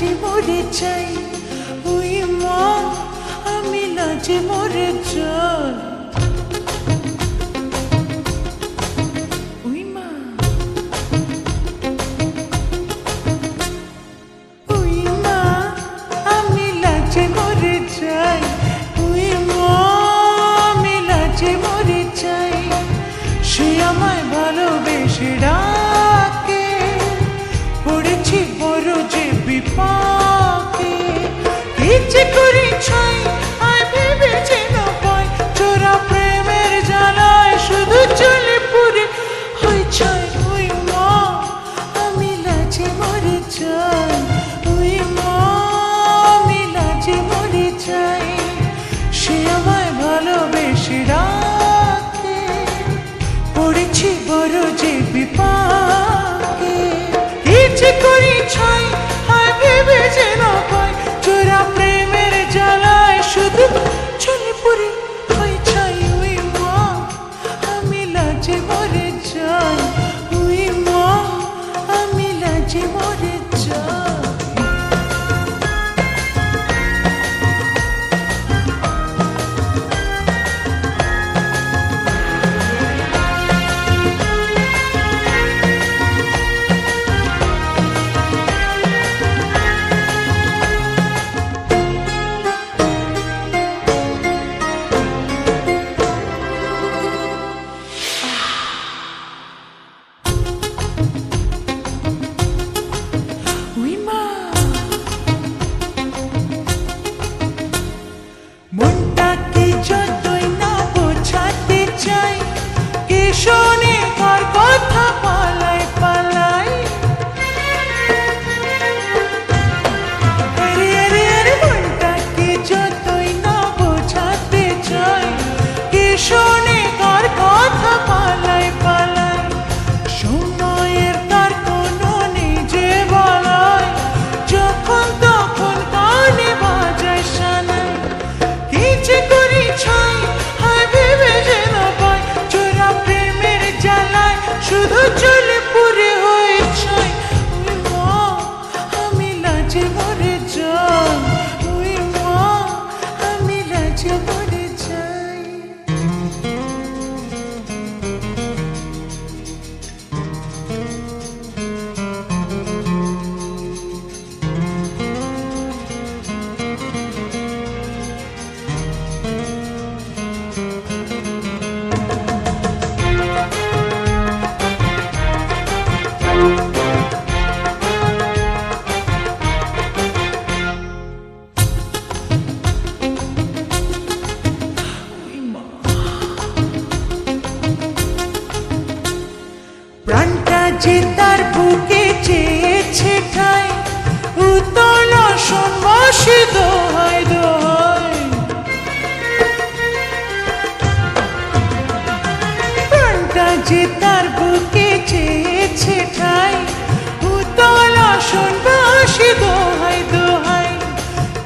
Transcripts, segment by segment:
লাজে মরে যাই, ওই মা আমি লাজে মরে যাই। ওই মা, ওই মা আমি লাজে মরে যাই, ওই মা আমি লাজে মরে যাই। সে আমায় ভালোবেসে ডাকে, পড়েছি বড় যে বিপাকে। কি যে করি ছাই আয় ভেবে যেন পাই, চোরা প্রেমের জ্বালায় শুধু চলে পুরে হয় ছাই। ওই মা আমি লাজে মরে যাই, ওই মা আমি লাজে মরে যাই। সে আমায় ভালোবেসে ডাকে, পড়েছি বড় যে বিপাকে। কি যে করি ছাই আয় ভেবে যেন পাই, চোরা প্রেমের জ্বালায় শুধু চলে পুরে হয় ছাই। ওই মা আমি লাজে মরে যাই, ওই মা আমি লাজে মরে যাই। মনটাকে যতই না বোঝাতে চাই, কে শোনে কার কথা পালাই পালাই। আরে আরে আরে মনটাকে যতই না বোঝাতে চাই, কে শোনে কার কথা পালাই পালাই। সময়ের তার কোনো নেই যে বলায়, যখন তখন কানে বাজায় সানাই। কি যে করি ছাই হায় ভেবে যেন পাই, চোরা প্রেমের জ্বালায় শুধু চলে পুরে হয়ে ছাই। ওই মা আমি লাজে মরে যাই, ওই মা আমি লাজে মরে যাই। প্রাণটা যে তার বুকে চেয়েছে ঠাই, উতল সন্ন্যাসী দোহাই দোহাই। প্রাণটা যে তার বুকে চেয়েছে ঠাই, উতল সন্ন্যাসী দোহাই দোহাই।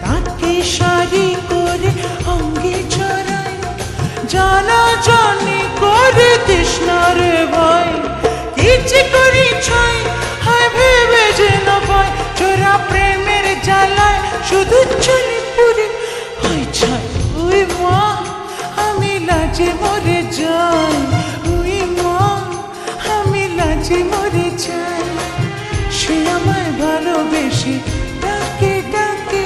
তাকে শাড়ি করে অঙ্গে জড়াই, জানা জানি করে তৃষ্ণার ভয়। কি যে করি ছাই হায় ভেবে যেন পাই, চোরা প্রেমের জ্বালায় শুধু চলে পুরে হয় ছাই। ওই মা আমি লাজে মরে যাই, ওই মা আমি লাজে মরে যাই। সে আমায় ভালোবেসে ডাকে ডাকে,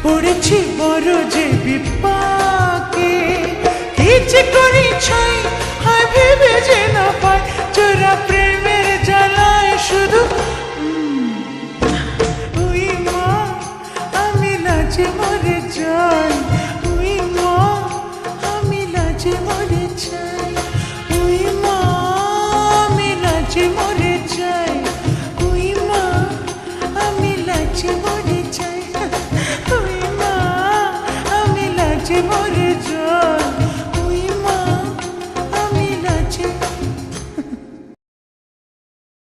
পড়েছি বড় যে বিপাকে। কি যে করি ছাই হায় ভেবে যেন পাই, চোরা প্রেমের জ্বালায় শুধু ওই মা আমি লাজে মরে যাই, ওই মা আমি লাজে মরে যাই। ওই মা আমি লাজে মরে যাই, ওই মা আমি লাজে মরে যাই, ওই মা আমি লাজে মরে যাই।